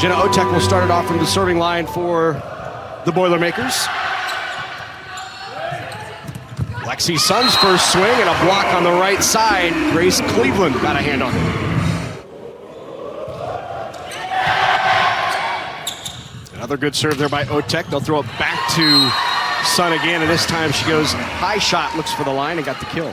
Jenna Otek will start it off from the serving line for the Boilermakers. Lexi Sun's first swing and a block on the right side. Grace Cleveland got a hand on it. Another good serve there by Otek. They'll throw it back to Sun again, and this time she goes high shot, looks for the line, and got the kill.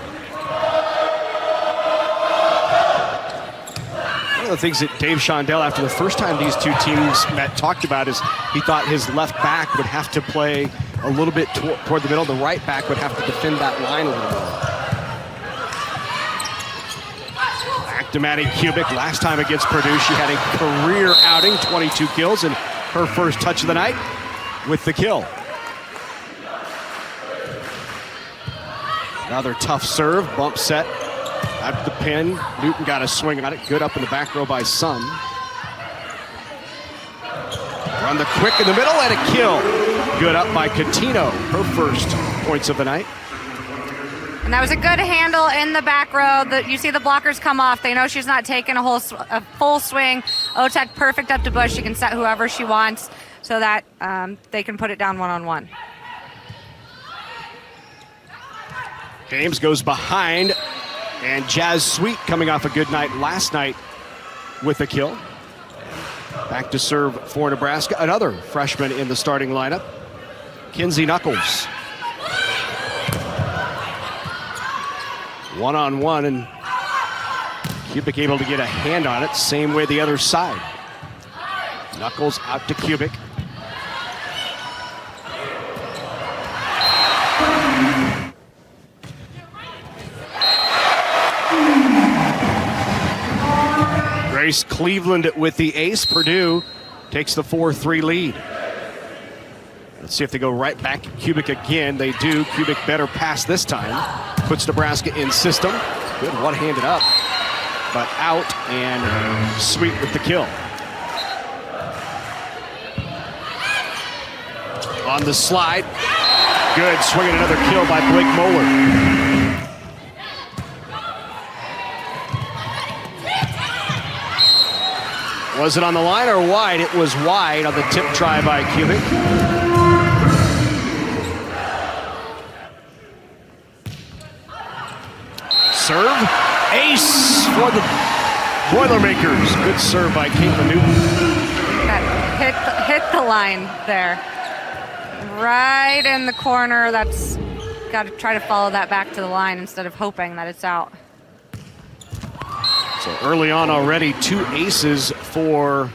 One of the things that Dave Shondell, after the first time these two teams met, talked about is he thought his left back would have to play a little bit toward the middle. The right back would have to defend that line a little more. Back to Maddie Kubik. Last time against Purdue, she had a career outing, 22 kills, and her first touch of the night with the kill. Another tough serve, bump set. Out of the pin, Newton got a swing on it. Good up in the back row by Sun. Run the quick in the middle and a kill. Good up by Catino, her first points of the night. And that was a good handle in the back row. You see the blockers come off. They know she's not taking a full swing. Otek perfect up to Bush. She can set whoever she wants so that they can put it down one-on-one. James goes behind, and Jazz Sweet coming off a good night last night with a kill. Back to serve for Nebraska. Another freshman in the starting lineup, Kinsey Knuckles. One-on-one, and Kubik able to get a hand on it. Same way the other side. Knuckles out to Kubik. Grace Cleveland with the ace. Purdue takes the 4-3 lead. Let's see if they go right back. Kubik again. They do. Kubik better pass this time. Puts Nebraska in system. Good one-handed up, but out, and Sweet with the kill. On the slide. Good. Swinging another kill by Blake Moeller. Was it on the line or wide? It was wide on the tip try by Kubik. Serve. Ace for the Boilermakers. Good serve by Caitlin Newton. That hit the line there. Right in the corner. That's got to try to follow that back to the line instead of hoping that it's out. So early on already, 2 aces for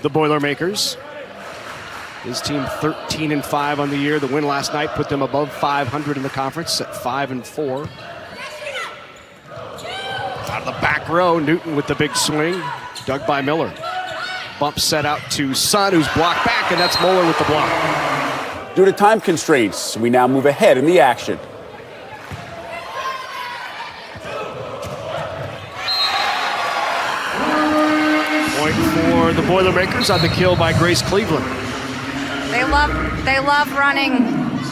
the Boilermakers. His team 13-5 on the year. The win last night put them above 500 in the conference at 5-4. Out of the back row, Newton with the big swing, dug by Miller. Bump set out to Sun, who's blocked back, and that's Moeller with the block. Due to time constraints, we now move ahead in the action. Point for the Boilermakers on the kill by Grace Cleveland. They love running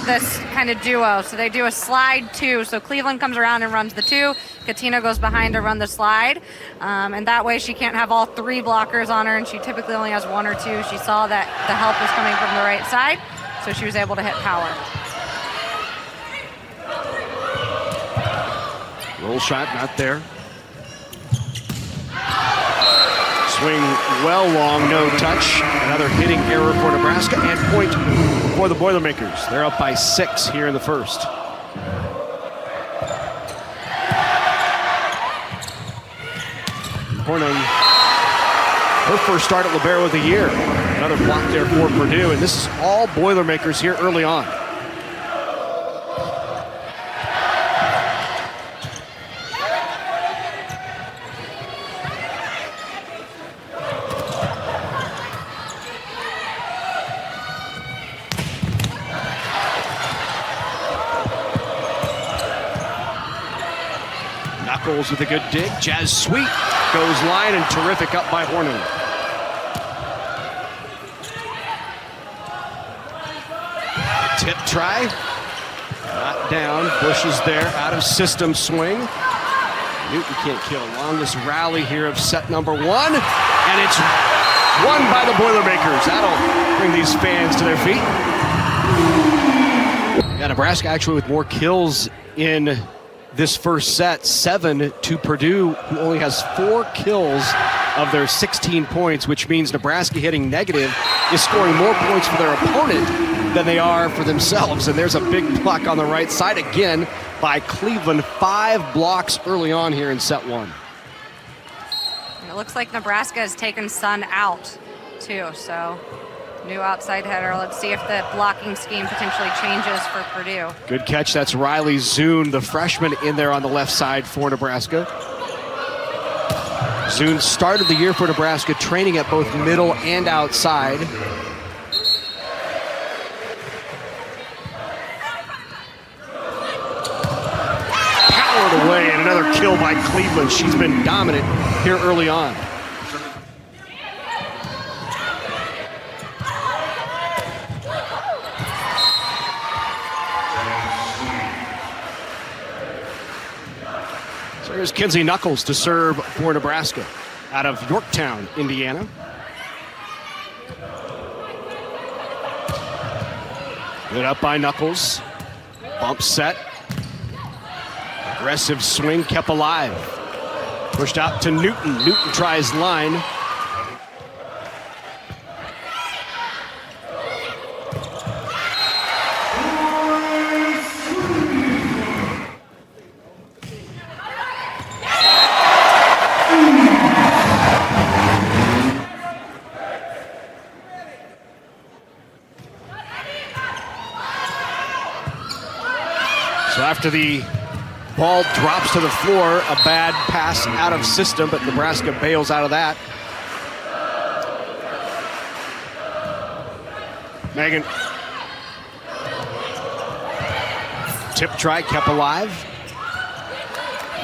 this kind of duo. So they do a slide 2. So Cleveland comes around and runs the 2. Katina goes behind to run the slide. And that way she can't have all 3 blockers on her, and she typically only has 1 or 2. She saw that the help was coming from the right side, so she was able to hit power. Roll shot not there. Swing well long, no touch. Another hitting error for Nebraska, and point for the Boilermakers. They're up by 6 here in the first. Hornan, her first start at libero of the year. Another block there for Purdue, and this is all Boilermakers here early on. Knuckles with a good dig. Jazz Sweet goes line, and terrific up by Hornan. Tip try. Not down. Bush is there. Out of system swing. Newton can't kill. Longest rally here of set number 1. And it's Won by the Boilermakers. That'll bring these fans to their feet. Yeah, Nebraska actually with more kills in this first set, 7 to Purdue, who only has 4 kills of their 16 points, which means Nebraska hitting negative is scoring more points for their opponent than they are for themselves. And there's a big block on the right side again by Cleveland. 5 blocks early on here in set 1. And it looks like Nebraska has taken Sun out too, so new outside header. Let's see if the blocking scheme potentially changes for Purdue. Good catch. That's Riley Zune, the freshman, in there on the left side for Nebraska. Zune started the year for Nebraska training at both middle and outside. Powered away, and another kill by Cleveland. She's been dominant here early on. So here's Kinsey Knuckles to serve for Nebraska out of Yorktown, Indiana. Good up by Knuckles. Bump set. Aggressive swing kept alive. Pushed out to Newton. Newton tries line. So after the ball drops to the floor, a bad pass out of system, but Nebraska bails out of that. Megan. Tip try kept alive.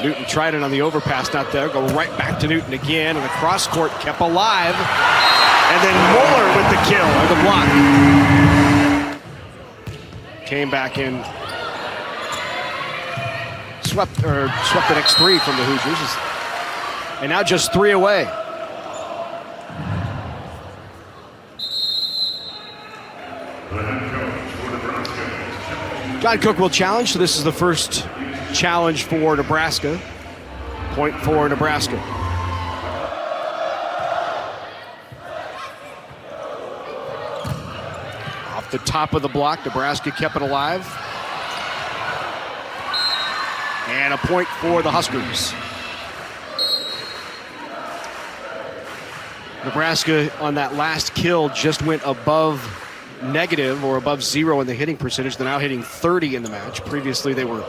Newton tried it on the overpass, not there. Go right back to Newton again, and the cross court kept alive. And then Mueller with the kill, or the block. Came back in. Swept the next 3 from the Hoosiers. And now just 3 away. John Cook will challenge, so this is the first challenge for Nebraska. Point for Nebraska. Off the top of the block, Nebraska kept it alive. And a point for the Huskers. Nebraska on that last kill just went above negative or above 0 in the hitting percentage. They're now hitting 30 in the match. Previously they were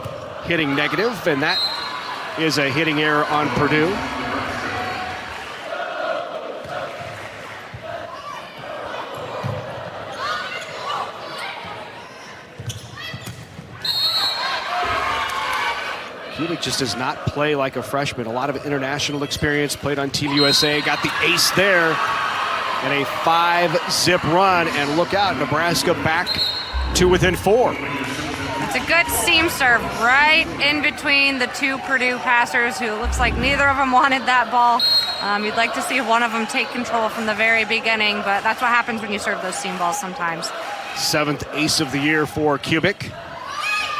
hitting negative, and that is a hitting error on Purdue. Kubik just does not play like a freshman. A lot of international experience, played on Team USA, got the ace there, and a 5-zip run, and look out, Nebraska back to within 4. It's a good seam serve right in between the 2 Purdue passers who looks like neither of them wanted that ball. You'd like to see one of them take control from the very beginning, but that's what happens when you serve those seam balls sometimes. 7th ace of the year for Kubik.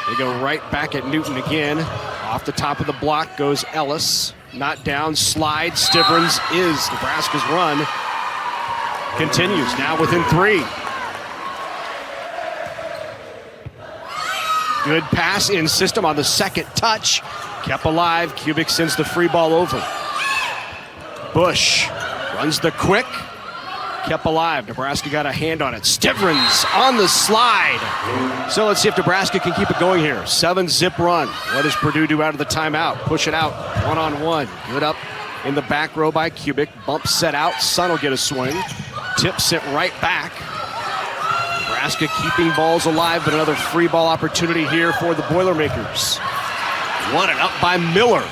They go right back at Newton again. Off the top of the block goes Ellis. Not down, slide. Stivrins is Nebraska's run. Continues now within 3. Good pass in system on the second touch. Kept alive. Kubik sends the free ball over. Bush runs the quick. Kept alive. Nebraska got a hand on it. Stivrins on the slide. So let's see if Nebraska can keep it going here. 7-zip run. What does Purdue do out of the timeout? Push it out. 1-on-1. Good up in the back row by Kubik. Bump set out. Sun will get a swing. Tip sent right back. Nebraska keeping balls alive, but another free ball opportunity here for the Boilermakers. Won it up by Miller.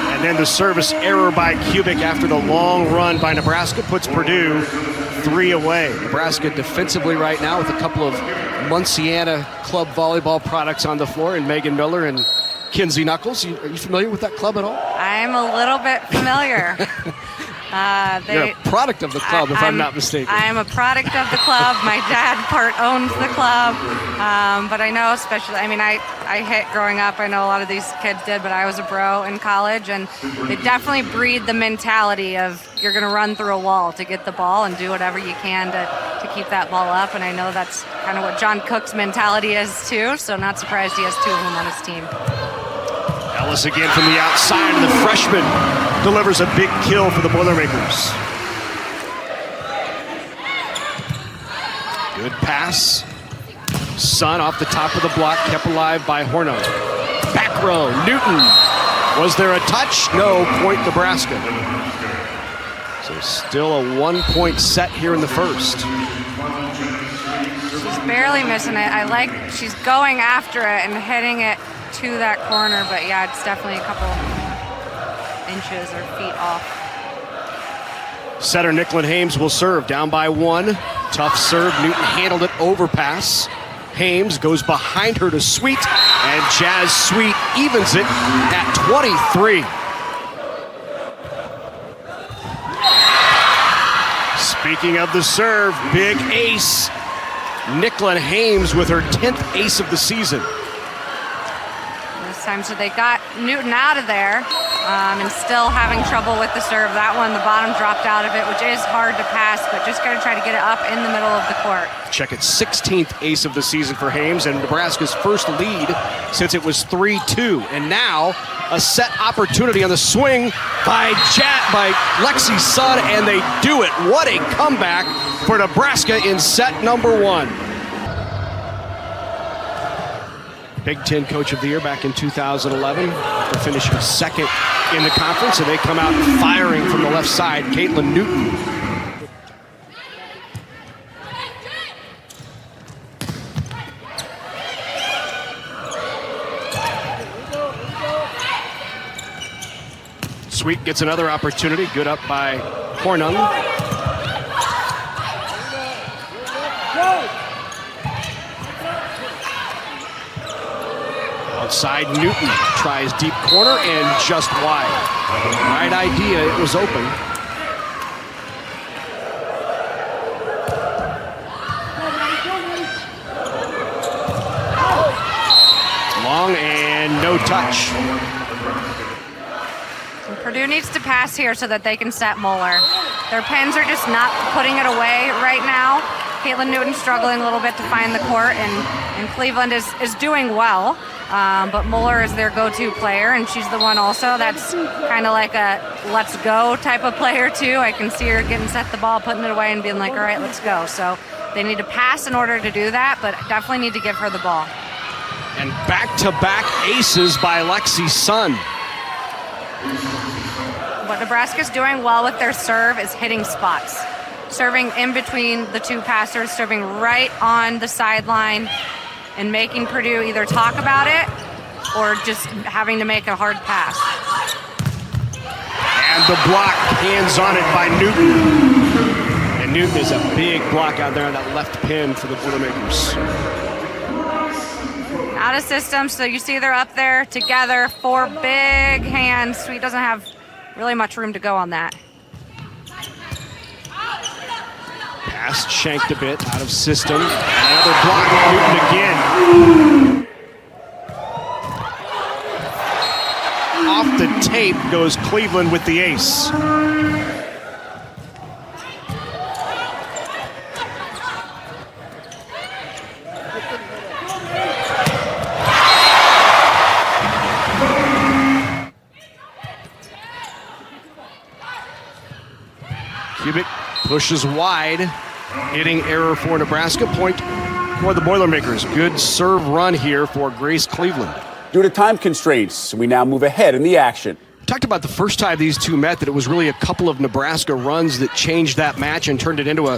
And then the service error by Kubik after the long run by Nebraska puts Purdue 3 away. Nebraska defensively right now with a couple of Munciana club volleyball products on the floor, and Megan Miller and Kinsey Knuckles. Are you familiar with that club at all? I'm a little bit familiar. You're a product of the club, if I'm not mistaken. I'm a product of the club. My dad part owns the club. But I know especially, I hit growing up. I know a lot of these kids did, but I was a bro in college. And they definitely breed the mentality of you're going to run through a wall to get the ball and do whatever you can to keep that ball up. And I know that's kind of what John Cook's mentality is too. So not surprised he has two of them on his team. Ellis again from the outside, and the freshman delivers a big kill for the Boilermakers. Good pass. Sun off the top of the block, kept alive by Horno. Back row, Newton. Was there a touch? No, point Nebraska. So still a 1-point set here in the first. She's barely missing it. She's going after it and hitting it to that corner, but yeah, it's definitely a couple inches or feet off. Setter Nicklin Hames will serve, down by 1. Tough serve, Newton handled it, overpass. Hames goes behind her to Sweet, and Jazz Sweet evens it at 23. Speaking of the serve, big ace. Nicklin Hames with her 10th ace of the season. Time, so they got Newton out of there and still having trouble with the serve. That one, the bottom dropped out of it, which is hard to pass, but just got to try to get it up in the middle of the court. Check it, 16th ace of the season for Hames, and Nebraska's first lead since it was 3-2. And now a set opportunity on the swing by Lexi Sun, and they do it. What a comeback for Nebraska in set number 1. Big Ten Coach of the Year back in 2011 after finishing second in the conference, and they come out firing from the left side. Caitlin Newton. Sweet gets another opportunity. Good up by Hornung. Outside, Newton tries deep corner and just wide. Right idea, it was open. Long and no touch. And Purdue needs to pass here so that they can set Moeller. Their pens are just not putting it away right now. Caitlin Newton struggling a little bit to find the court, and Cleveland is doing well. But Moeller is their go-to player, and she's the one also that's kind of like a let's go type of player too. I can see her getting set the ball, putting it away, and being like, all right, let's go. So they need to pass in order to do that, but definitely need to give her the ball. And back-to-back aces by Lexi Sun. What Nebraska's doing well with their serve is hitting spots. Serving in between the two passers, serving right on the sideline, and making Purdue either talk about it or just having to make a hard pass. And the block, hands on it by Newton. And Newton is a big block out there on that left pin for the Boilermakers. Out of system, so you see they're up there together, 4 big hands. Sweet doesn't have really much room to go on that. Pass shanked a bit, out of system. Another block, Newton again. Off the tape goes Cleveland with the ace. Cubic pushes wide, hitting error for Nebraska. Point for the Boilermakers. Good serve run here for Grace Cleveland. Due to time constraints, we now move ahead in the action. We talked about the first time these two met, that it was really a couple of Nebraska runs that changed that match and turned it into a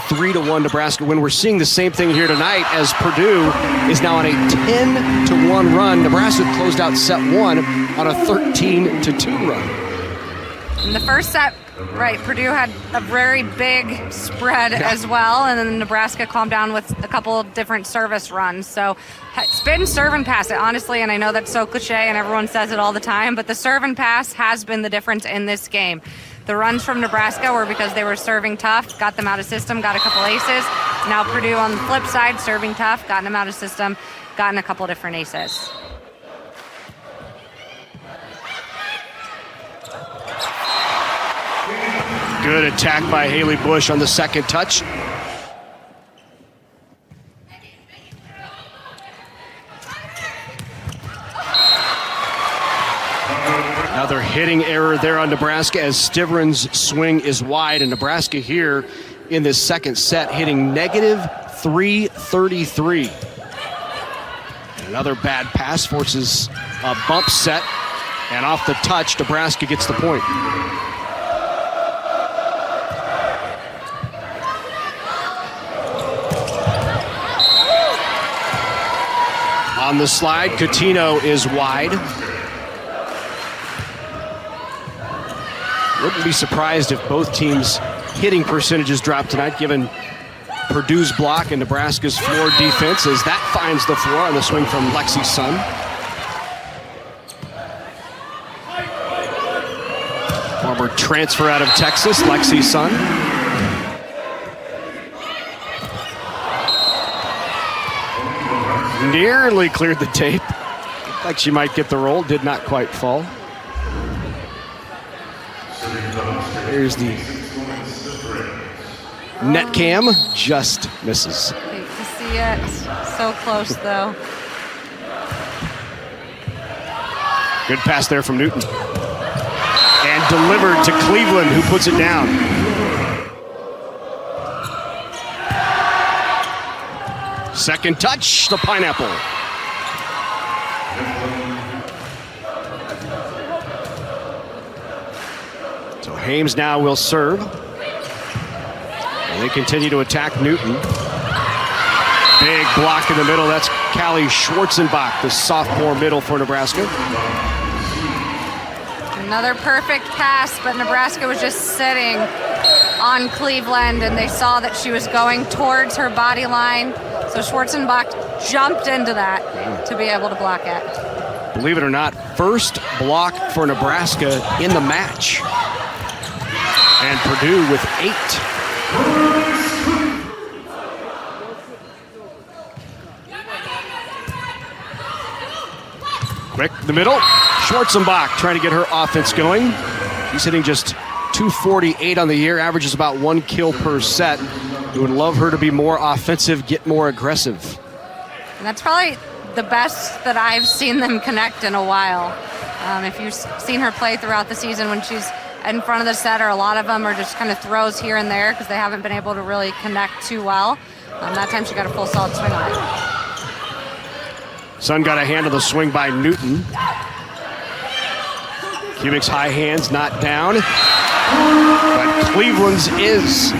3-1 Nebraska win. We're seeing the same thing here tonight as Purdue is now on a 10-1 run. Nebraska closed out set 1 on a 13-2 run. In the first set, right, Purdue had a very big spread as well, and then Nebraska calmed down with a couple of different service runs. So it's been serve and pass, honestly, and I know that's so cliche and everyone says it all the time, but the serve and pass has been the difference in this game. The runs from Nebraska were because they were serving tough, got them out of system, got a couple aces. Now Purdue on the flip side, serving tough, gotten them out of system, gotten a couple different aces. Good attack by Haley Bush on the second touch. Another hitting error there on Nebraska as Stiveren's swing is wide, and Nebraska here in this second set hitting negative 333. Another bad pass forces a bump set, and off the touch, Nebraska gets the point. On the slide, Coutinho is wide. Wouldn't be surprised if both teams' hitting percentages drop tonight, given Purdue's block and Nebraska's floor defense, as that finds the floor on the swing from Lexi Sun. Former transfer out of Texas, Lexi Sun. Nearly cleared the tape. Looked like she might get the roll, did not quite fall. There's the net cam, just misses. Hate to see it. So close, though. Good pass there from Newton. And delivered to Cleveland, who puts it down. Second touch, the pineapple. So Hames now will serve. And they continue to attack Newton. Big block in the middle. That's Callie Schwarzenbach, the sophomore middle for Nebraska. Another perfect pass, but Nebraska was just sitting on Cleveland, and they saw that she was going towards her body line. So Schwarzenbach jumped into that to be able to block it. Believe it or not, first block for Nebraska in the match. And Purdue with 8. Quick, the middle. Schwarzenbach trying to get her offense going. She's hitting just .248 on the year, averages about 1 kill per set. We would love her to be more offensive, get more aggressive. And that's probably the best that I've seen them connect in a while. If you've seen her play throughout the season when she's in front of the setter, a lot of them are just kind of throws here and there because they haven't been able to really connect too well. That time she got a full solid swing on it. Sun got a hand on the swing by Newton. Kubik's high hands not down, but Cleveland's is.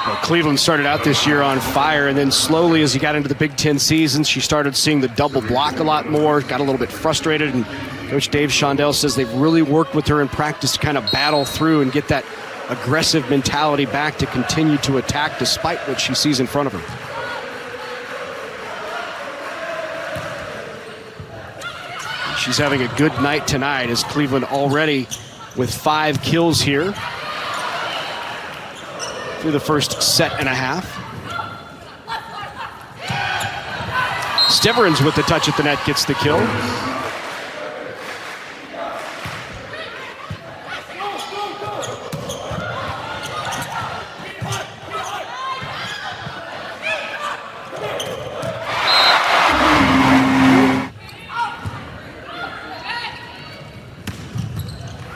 Well, Cleveland started out this year on fire, and then slowly as he got into the Big Ten season, she started seeing the double block a lot more, got a little bit frustrated, and Coach Dave Shondell says they've really worked with her in practice to kind of battle through and get that aggressive mentality back to continue to attack despite what she sees in front of her. She's having a good night tonight as Cleveland already with 5 kills here through the first set and a half. Stiveren's with the touch at the net gets the kill.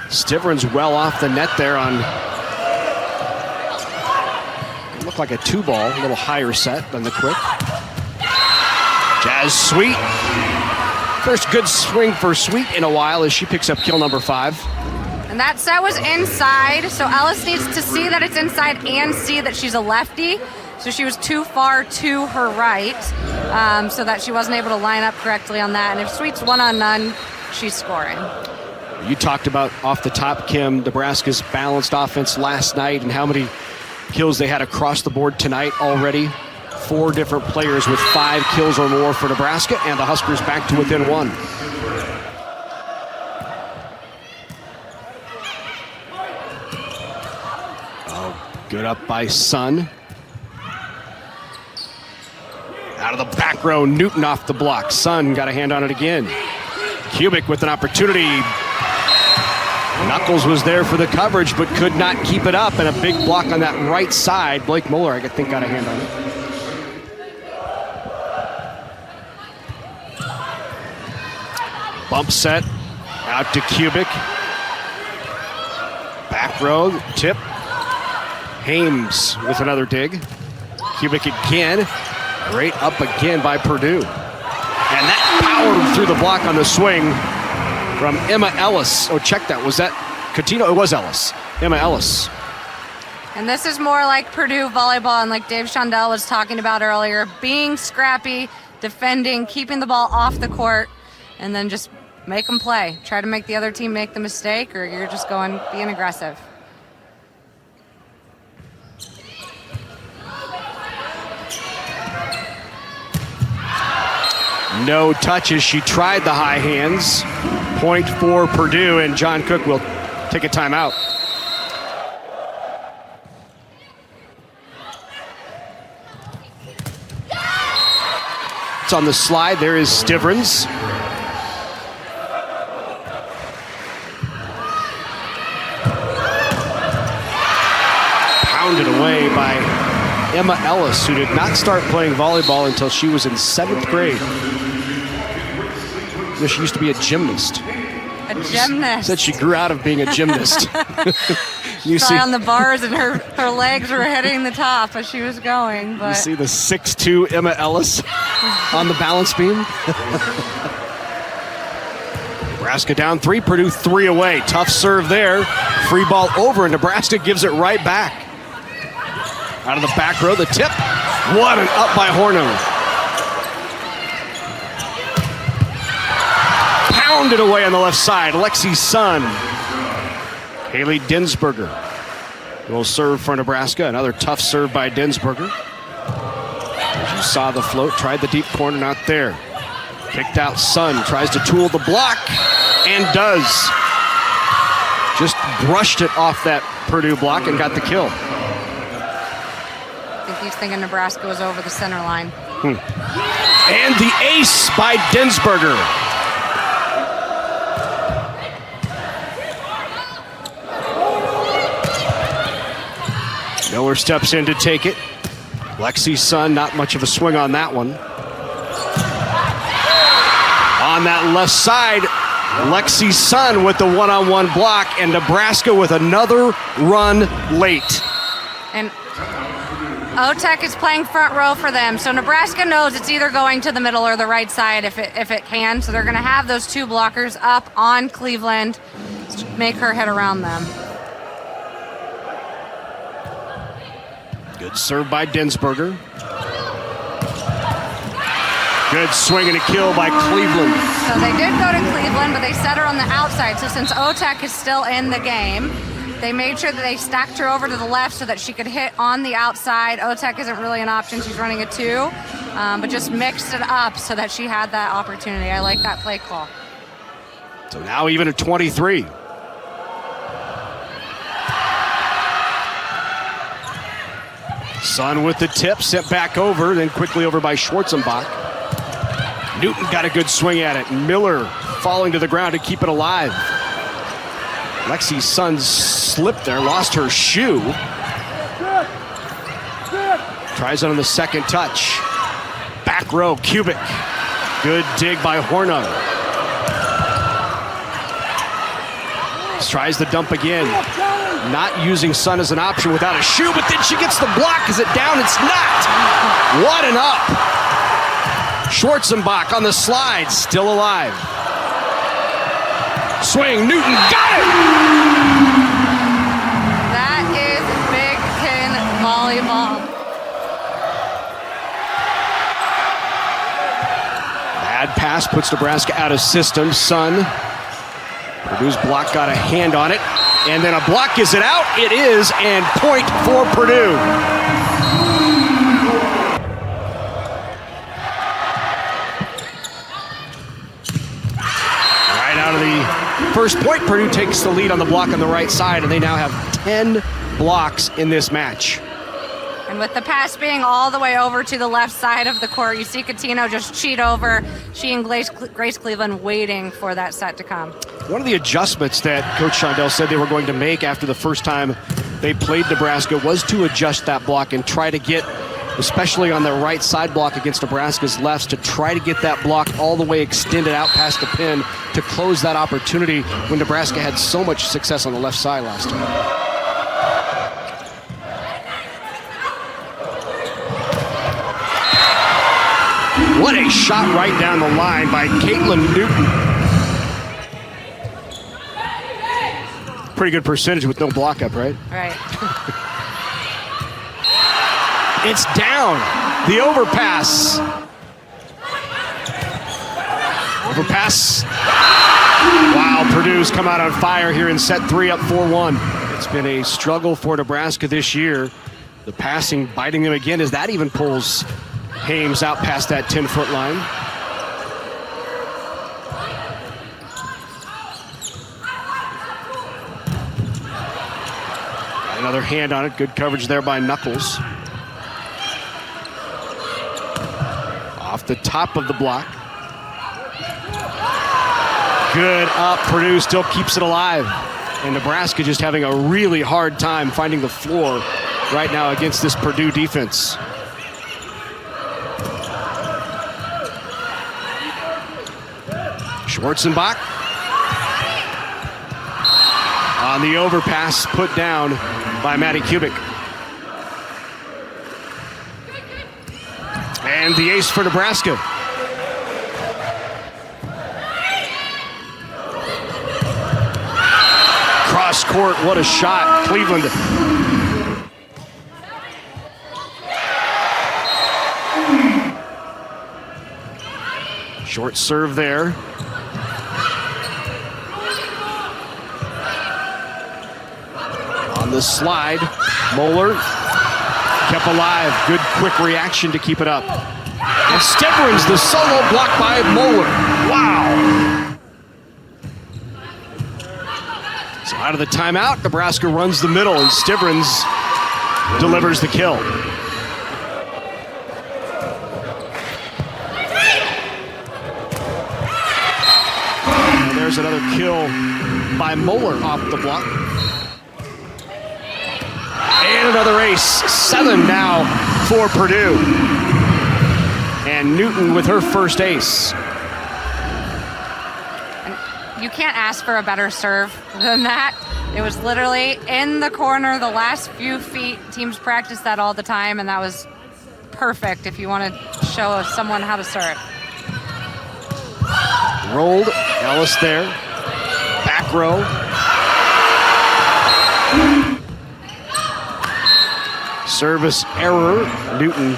Stiveren's well off the net there on, it looked like a 2-ball, a little higher set than the quick. Jazz Sweet. First good swing for Sweet in a while as she picks up kill number 5. And that set was inside, so Ellis needs to see that it's inside and see that she's a lefty. So she was too far to her right, so that she wasn't able to line up correctly on that. And if Sweet's 1-on-none, she's scoring. You talked about off the top, Kim, Nebraska's balanced offense last night and how many kills they had across the board tonight already. 4 different players with 5 kills or more for Nebraska, and the Huskers back to within 1. Oh, good up by Sun. Out of the back row, Newton off the block. Sun got a hand on it again. Kubik with an opportunity. Knuckles was there for the coverage, but could not keep it up, and a big block on that right side. Blake Muller, I think, got a hand on it. Bump set out to Kubik. Back row, tip. Hames with another dig. Kubik again. Right up again by Purdue. And that powered through the block on the swing from Emma Ellis. Oh, check that. Was that Coutinho? It was Ellis. Emma Ellis. And this is more like Purdue volleyball, and like Dave Shondell was talking about earlier, being scrappy, defending, keeping the ball off the court, and then just make them play. Try to make the other team make the mistake, or you're just going being aggressive. No touches. She tried the high hands. Point for Purdue, and John Cook will take a timeout. It's on the slide. There is Stivrins. Pounded away by Emma Ellis, who did not start playing volleyball until she was in 7th grade. She used to be a gymnast. A gymnast. Said she grew out of being a gymnast. You see on the bars, and her legs were hitting the top as she was going. But you see the 6'2" Emma Ellis on the balance beam. Nebraska down 3, Purdue 3 away. Tough serve there. Free ball over, and Nebraska gives it right back. Out of the back row, the tip. What an up by Hornung. Pounded away on the left side. Lexi Sun. Haley Dinsberger will serve for Nebraska. Another tough serve by Dinsberger. As you saw the float, tried the deep corner, not there. Kicked out Sun, tries to tool the block, and does. Just brushed it off that Purdue block and got the kill. I think he's thinking Nebraska was over the center line. And the ace by Dinsberger. Miller steps in to take it. Lexi Sun, not much of a swing on that one. On that left side, Lexi Sun with the one-on-one block, and Nebraska with another run late. And OTEC is playing front row for them, so Nebraska knows it's either going to the middle or the right side if it can. So they're going to have those 2 blockers up on Cleveland to make her head around them. Good serve by Dinsberger. Good swing and a kill by Cleveland. So they did go to Cleveland, but they set her on the outside. So since OTEC is still in the game, they made sure that they stacked her over to the left so that she could hit on the outside. OTEC isn't really an option. She's running a 2, but just mixed it up so that she had that opportunity. I like that play call. So now even at 23. Sun with the tip, sent back over, then quickly over by Schwarzenbach. Newton got a good swing at it. Miller falling to the ground to keep it alive. Lexi Sun slipped there, lost her shoe. Tries it on the second touch. Back row, Kubik. Good dig by Hornung. Tries the dump again. Not using Sun as an option without a shoe, but then she gets the block. Is it down? It's not. What an up. Schwarzenbach on the slide, still alive. Swing, Newton, got it! That is Big Ten volleyball. pass puts Nebraska out of system. Sun. Purdue's block got a hand on it. And then a block. Is it out? It is. And point for Purdue. Right out of the first point, Purdue takes the lead on the block on the right side, and they now have 10 blocks in this match. And with the pass being all the way over to the left side of the court, you see Catino just cheat over. She and Grace Cleveland waiting for that set to come. One of the adjustments that Coach Shondell said they were going to make after the first time they played Nebraska was to adjust that block and try to get, especially on the right side block against Nebraska's lefts, to try to get that block all the way extended out past the pin to close that opportunity when Nebraska had so much success on the left side last time. What a shot right down the line by Caitlin Newton. Pretty good percentage with no block up, right? Right. It's down. The overpass. Overpass. Wow, Purdue's come out on fire here in set 3, up 4-1. It's been a struggle for Nebraska this year. The passing biting them again as that even pulls Hames out past that 10-foot line. Got another hand on it. Good coverage there by Knuckles. Off the top of the block. Good up. Purdue still keeps it alive. And Nebraska just having a really hard time finding the floor right now against this Purdue defense. Schwarzenbach on the overpass, put down by Maddie Kubik. And the ace for Nebraska. Cross court, what a shot. Cleveland. Short serve there. On the slide, Moeller kept alive. Good quick reaction to keep it up. And Stivrins, the solo block by Moeller. Wow. So out of the timeout, Nebraska runs the middle and Stivrins delivers the kill. And there's another kill by Moeller off the block. And another ace, 7 now for Purdue. And Newton with her first ace. You can't ask for a better serve than that. It was literally in the corner, the last few feet. Teams practice that all the time, and that was perfect if you want to show someone how to serve. Rolled, Ellis there. Back row. Service error. Newton,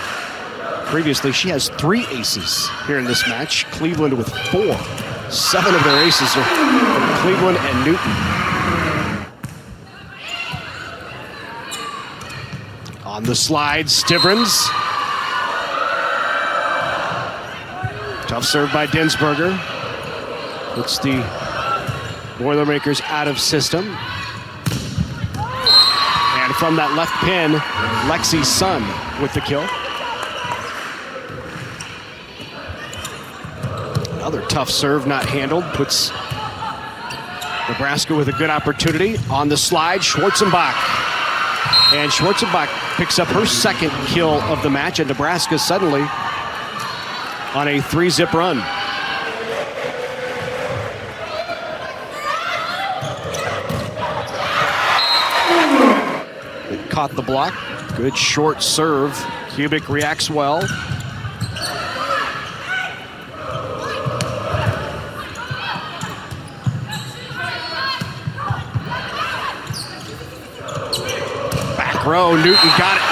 previously, she has 3 aces here in this match. Cleveland with 4. 7 of their aces are from Cleveland and Newton. On the slide, Stivrins. Tough serve by Densberger. Puts the Boilermakers out of system. And from that left pin, Lexi Sun with the kill. Another tough serve not handled. Puts Nebraska with a good opportunity. On the slide, Schwarzenbach. And Schwarzenbach picks up her second kill of the match, and Nebraska suddenly on a 3-zip run. It caught the block. Good short serve. Kubik reacts well. Back row, Newton got it.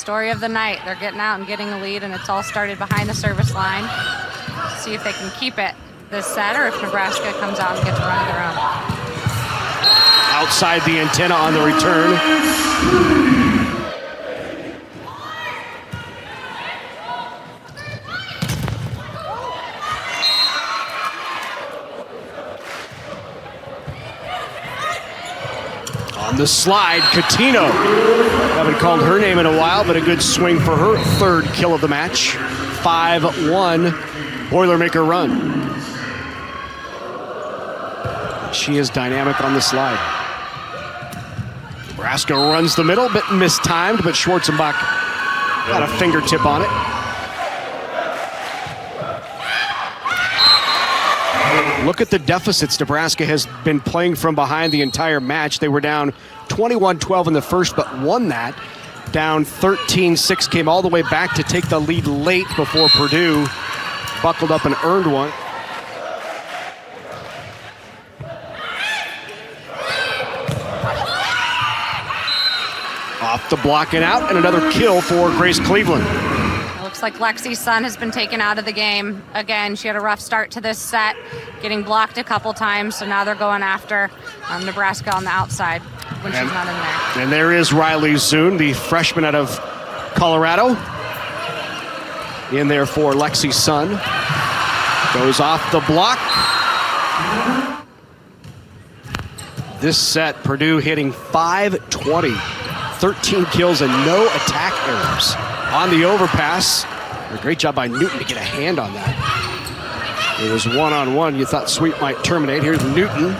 story of the night. They're getting out and getting a lead, and it's all started behind the service line. See if they can keep it this set, or if Nebraska comes out and gets a run of their own. Outside the antenna on the return. On the slide, Coutinho. Haven't called her name in a while, but a good swing for her third kill of the match. 5-1 Boilermaker run. She is dynamic on the slide. Nebraska runs the middle, bit mistimed, but Schwarzenbach got a fingertip on it. Look at the deficits Nebraska has been playing from behind the entire match. They were down 21-12 in the first, but won that. Down 13-6, came all the way back to take the lead late before Purdue buckled up and earned one. Off the block and out, and another kill for Grace Cleveland. Looks like Lexi's son has been taken out of the game. Again, she had a rough start to this set, getting blocked a couple times, so now they're going after Nebraska on the outside when she's not in there. And there is Riley Zune, the freshman out of Colorado. In there for Lexi's son. Goes off the block. This set, Purdue hitting 520. 13 kills and no attack errors. On the overpass, a great job by Newton to get a hand on that. It was one-on-one. You thought Sweet might terminate. Here's Newton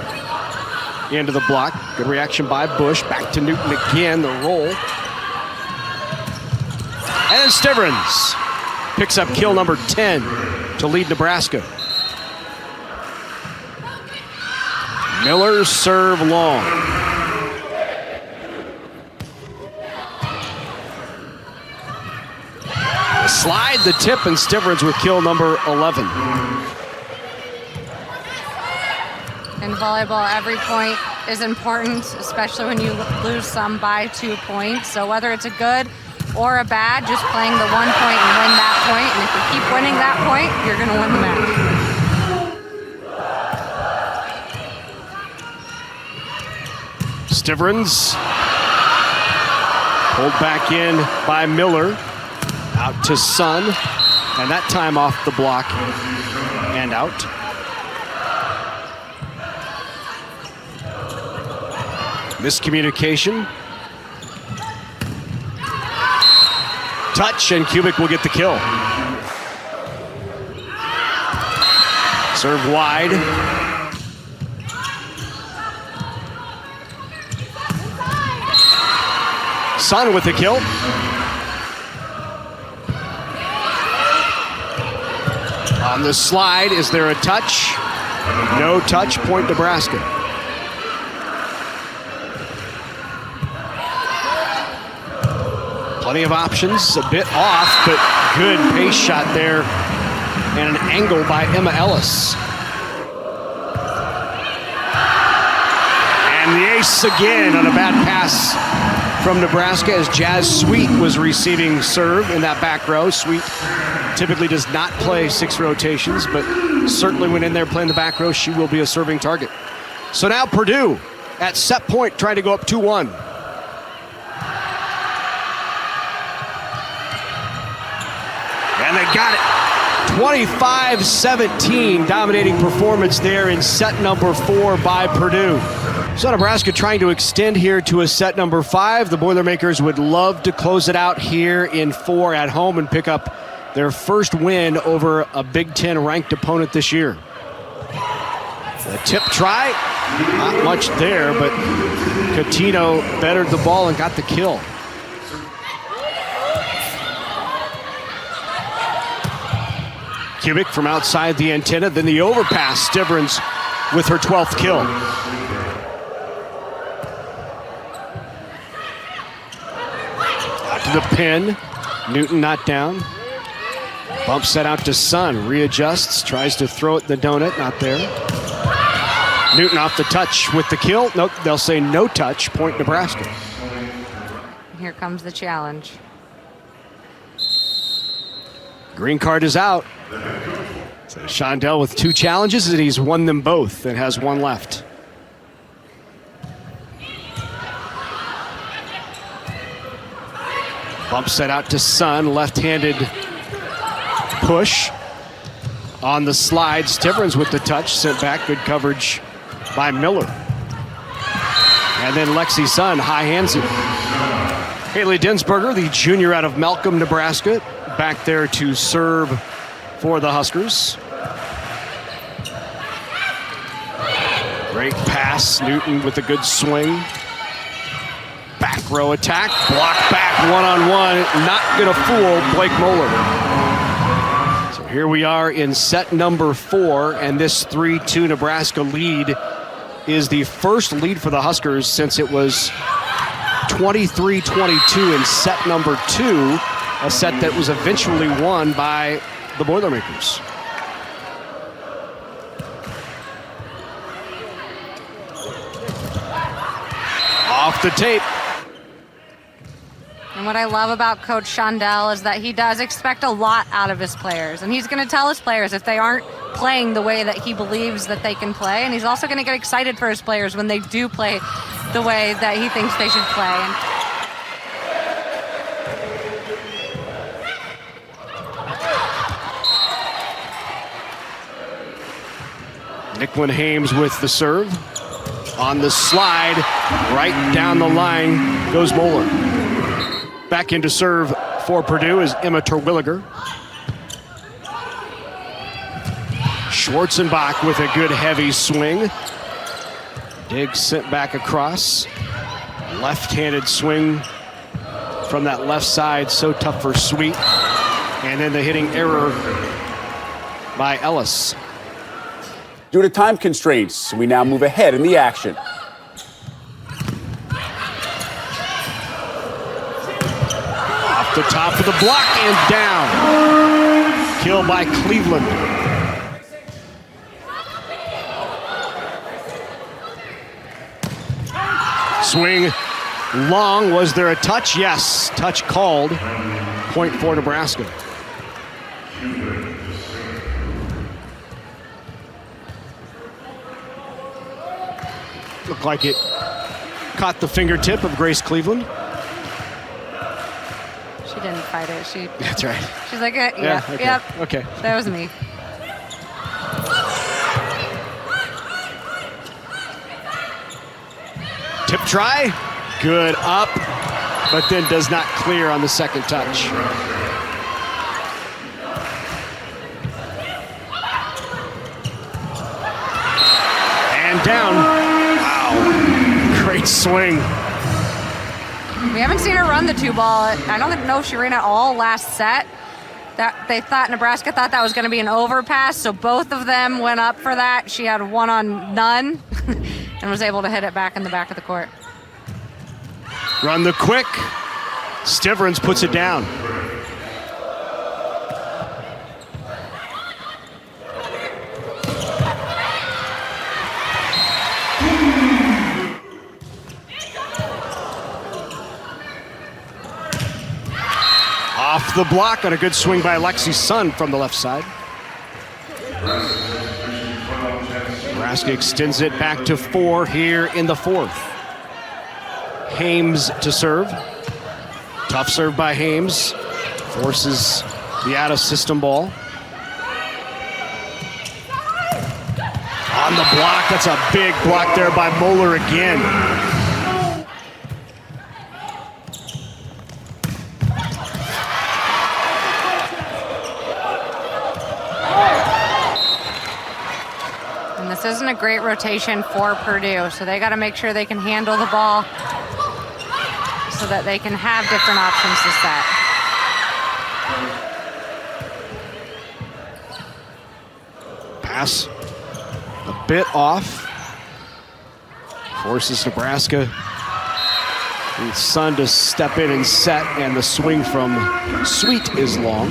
into the block. Good reaction by Bush. Back to Newton again, the roll. And then Stivrins picks up kill number 10 to lead Nebraska. Miller serve long. Slide the tip, and Stivrins with kill number 11. In volleyball, every point is important, especially when you lose some by 2 points. So whether it's a good or a bad, just playing the 1 point and win that point. And if you keep winning that point, you're going to win the match. Stivrins pulled back in by Miller. Out to Sun, and that time off the block and out. Miscommunication. Touch, and Kubik will get the kill. Serve wide. Sun with the kill. On the slide, is there a touch? No touch, point Nebraska. Plenty of options, a bit off, but good pace shot there and an angle by Emma Ellis. And the ace again on a bad pass from Nebraska as Jazz Sweet was receiving serve in that back row. Sweet typically does not play 6 rotations, but certainly when in there playing the back row, she will be a serving target. So now Purdue at set point trying to go up 2-1. And they got it. 25-17, dominating performance there in set number 4 by Purdue. So Nebraska trying to extend here to a set number 5. The Boilermakers would love to close it out here in 4 at home and pick up their first win over a Big Ten ranked opponent this year. The tip try, not much there, but Coutinho bettered the ball and got the kill. Kubik from outside the antenna, then the overpass. Stivrins with her 12th kill. Out to the pin. Newton not down. Bumps that out to Sun. Readjusts, tries to throw it in the donut, not there. Newton off the touch with the kill. Nope, they'll say no touch, point Nebraska. Here comes the challenge. Green card is out. So Shondell with 2 challenges, and he's won them both and has 1 left. Bump set out to Sun, left-handed push. On the slide, Stivrins with the touch, sent back, good coverage by Miller. And then Lexi Sun high hands it. Haley Dinsberger, the junior out of Malcolm, Nebraska, back there to serve for the Huskers. Great pass, Newton with a good swing. Back row attack, block back one-on-one, not gonna fool Blake Moeller. So here we are in set number 4, and this 3-2 Nebraska lead is the first lead for the Huskers since it was 23-22 in set number 2, a set that was eventually won by the Boilermakers. Off the tape. And what I love about Coach Shondell is that he does expect a lot out of his players. And he's going to tell his players if they aren't playing the way that he believes that they can play. And he's also going to get excited for his players when they do play the way that he thinks they should play. Nicklin Hames with the serve. On the slide, right down the line goes Moeller. Back into serve for Purdue is Emma Terwilliger. Schwarzenbach with a good heavy swing. Diggs sent back across. Left-handed swing from that left side, so tough for Sweet. And then the hitting error by Ellis. Due to time constraints, we now move ahead in the action. Off the top of the block and down. Kill by Cleveland. Swing long. Was there a touch? Yes. Touch called. Point for Nebraska. Looked like it caught the fingertip of Grace Cleveland. She didn't fight it. That's right. She's like, yeah, okay. yep. Okay. That was me. Tip try. Good up, but then does not clear on the second touch. And down. Great swing. We haven't seen her run the 2-ball. I don't know if she ran it all last set. That they thought Nebraska thought that was going to be an overpass, so both of them went up for that. She had one on none and was able to hit it back in the back of the court. Run the quick. Stivrins puts it down. Off the block on a good swing by Lexi Sun from the left side. Nebraska extends it back to 4 here in the 4th. Hames to serve. Tough serve by Hames. Forces the out-of-system ball. On the block, that's a big block there by Moeller again. This isn't a great rotation for Purdue, so they got to make sure they can handle the ball so that they can have different options to set. Pass a bit off. Forces Nebraska and Sun to step in and set, and the swing from Sweet is long.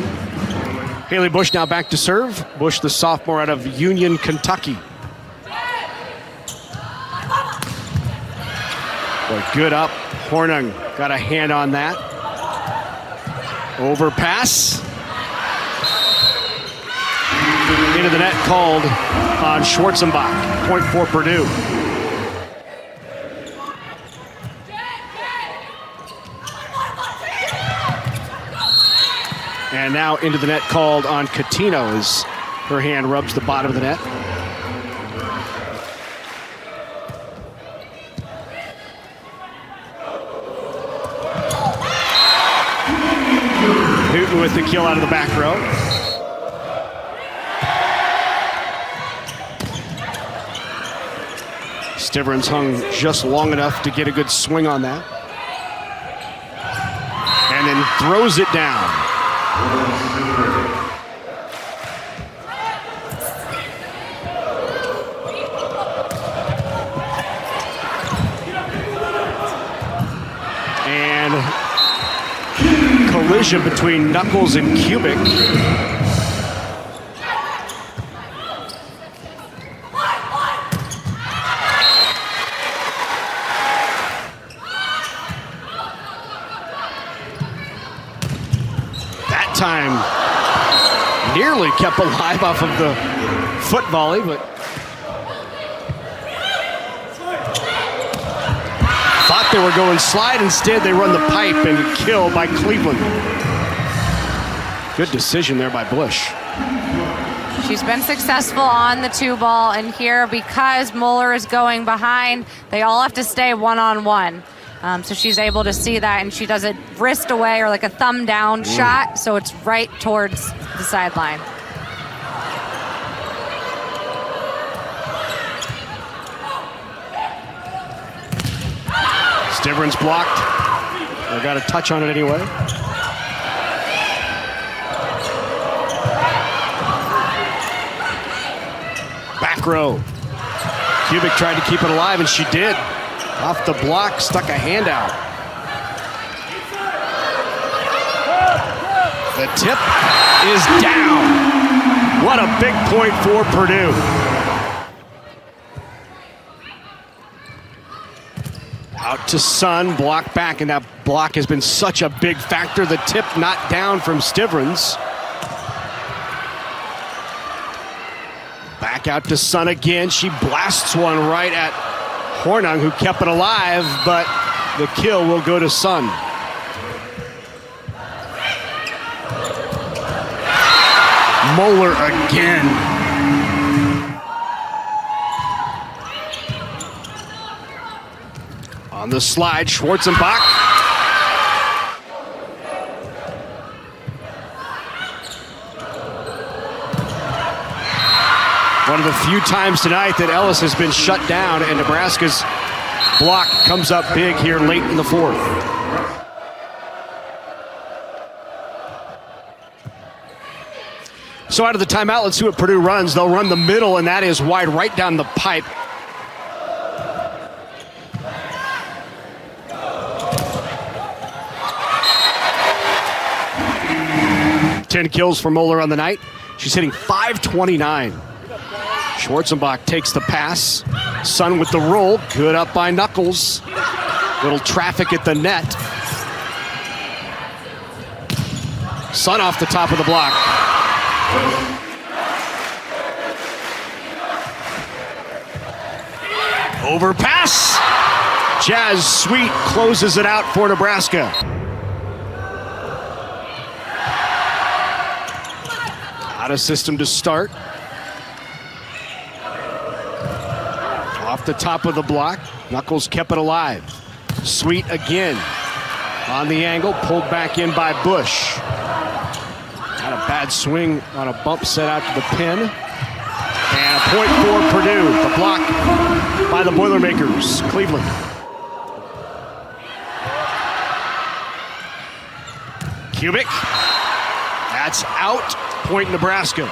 Haley Bush now back to serve. Bush, the sophomore out of Union, Kentucky. Good up. Hornung got a hand on that. Overpass. into the net called on Schwarzenbach. Point for Purdue. And now into the net called on Coutinho as her hand rubs the bottom of the net. Newton with the kill out of the back row. Stivrins hung just long enough to get a good swing on that. And then throws it down. And collision between Knuckles and Kubik. That time nearly kept alive off of the foot volley, but thought they were going slide. Instead, they run the pipe and kill by Cleveland. Good decision there by Bush. She's been successful on the 2-ball, and here, because Moeller is going behind, they all have to stay one-on-one. So she's able to see that, and she does a wrist away or like a thumb down shot, so it's right towards the sideline. Stivrins blocked. They got a touch on it anyway. Back row. Kubik tried to keep it alive, and she did. Off the block, stuck a hand out. The tip is down. What a big point for Purdue. Out to Sun, block back, and that block has been such a big factor. The tip not down from Stivrins. Back out to Sun again. She blasts one right at Hornung, who kept it alive, but the kill will go to Sun. Moeller again. On the slide, Schwarzenbach. One of the few times tonight that Ellis has been shut down, and Nebraska's block comes up big here late in the fourth. So out of the timeout, let's see what Purdue runs. They'll run the middle, and that is wide right down the pipe. Ten kills for Moeller on the night. She's hitting .529. Schwarzenbach takes the pass. Sun with the roll. Good up by Knuckles. Little traffic at the net. Sun off the top of the block. Overpass. Jazz Sweet closes it out for Nebraska. Out of system to start. Off the top of the block, Knuckles kept it alive. Sweet again. On the angle, pulled back in by Bush. Had a bad swing on a bump set out to the pin. And a point for Purdue. The block by the Boilermakers, Cleveland. Kubik. That's out. Point Nebraska.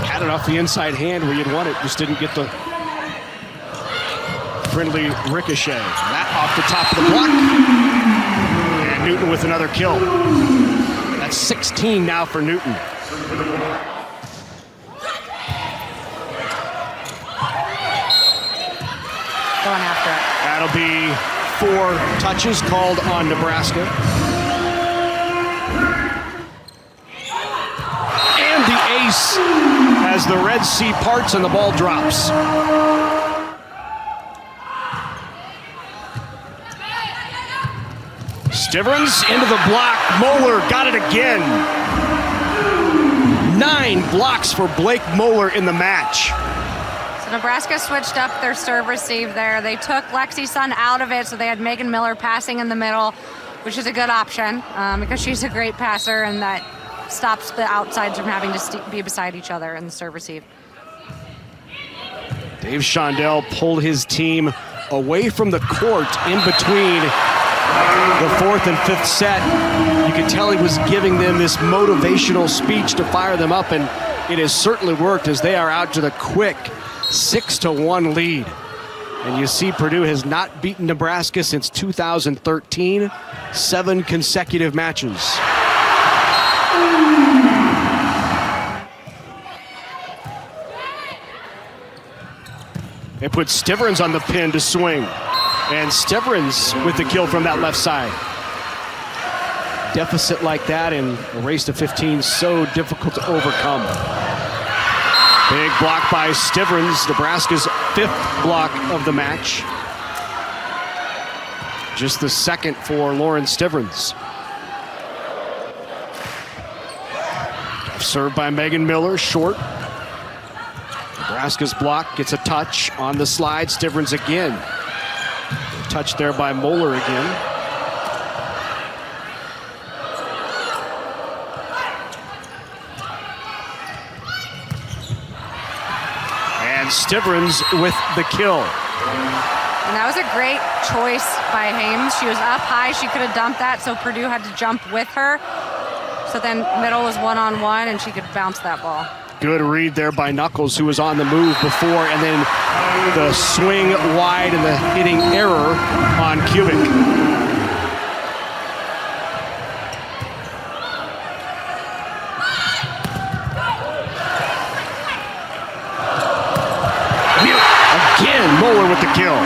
Had it off the inside hand where you'd want it, just didn't get the friendly ricochet. That off the top of the block. And Newton with another kill. That's 16 now for Newton. Going after it. That'll be 4 touches called on Nebraska. ace as the Red Sea parts and the ball drops. Stivrins into the block. Moeller got it again. 9 blocks for Blake Moeller in the match. So Nebraska switched up their serve receive there. They took Lexi Sun out of it, so they had Megan Miller passing in the middle, which is a good option because she's a great passer, and that stops the outsides from having to be beside each other in the serve receive. Dave Shondell pulled his team away from the court in between the 4th and 5th set. You could tell he was giving them this motivational speech to fire them up, and it has certainly worked as they are out to the quick 6-1 lead. And you see Purdue has not beaten Nebraska since 2013, 7 consecutive matches. They put Stivrins on the pin to swing. And Stivrins with the kill from that left side. Deficit like that in a race to 15, so difficult to overcome. Big block by Stivrins, Nebraska's 5th block of the match. Just the 2nd for Lauren Stivrins. Served by Megan Miller, short. Nebraska's block gets a touch on the slide. Stivrins again. Touch there by Moeller again. And Stivrins with the kill. And that was a great choice by Hames. She was up high. She could have dumped that, so Purdue had to jump with her. So then middle was one-on-one, and she could bounce that ball. Good read there by Knuckles, who was on the move before, and then the swing wide and the hitting error on Kubik. Again, Moeller with the kill.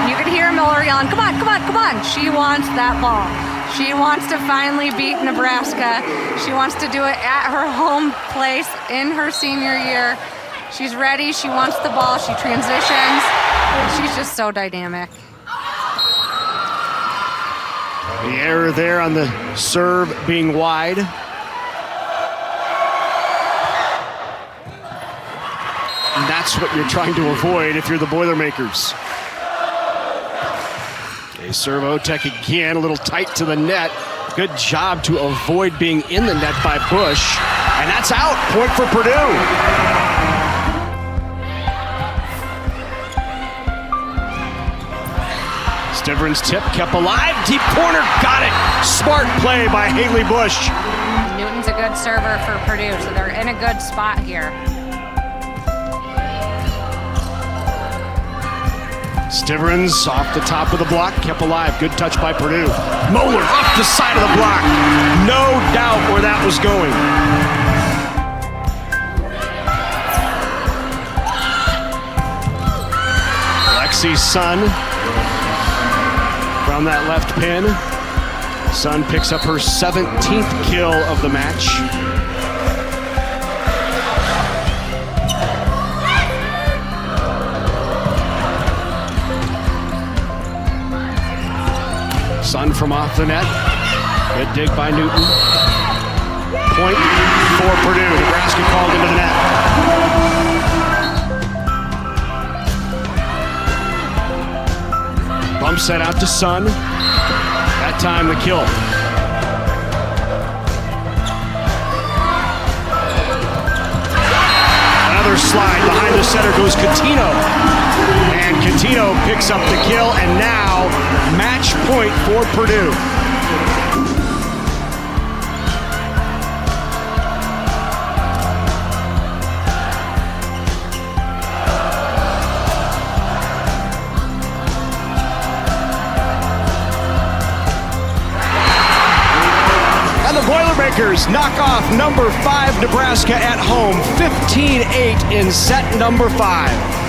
You could hear Miller yelling, come on, come on, come on. She wants that ball. She wants to finally beat Nebraska. She wants to do it at her home place in her senior year. She's ready. She wants the ball. She transitions. She's just so dynamic. The error there on the serve being wide. And that's what you're trying to avoid if you're the Boilermakers. They serve Otek again, a little tight to the net. Good job to avoid being in the net by Bush. And that's out. Point for Purdue. Stivrins tip kept alive. Deep corner, got it. Smart play by Haley Bush. Newton's a good server for Purdue, so they're in a good spot here. Stivrins off the top of the block, kept alive. Good touch by Purdue. Moeller off the side of the block. No doubt where that was going. Lexi Sun from that left pin. Sun picks up her 17th kill of the match. Sun from off the net. Good dig by Newton. Point for Purdue. Nebraska called into the net. Bump set out to Sun. That time the kill. Another slide. Behind the center goes Coutinho. And Coutinho picks up the kill, and now match point for Purdue. And the Boilermakers knock off number 5 Nebraska at home, 15-8 in set number 5.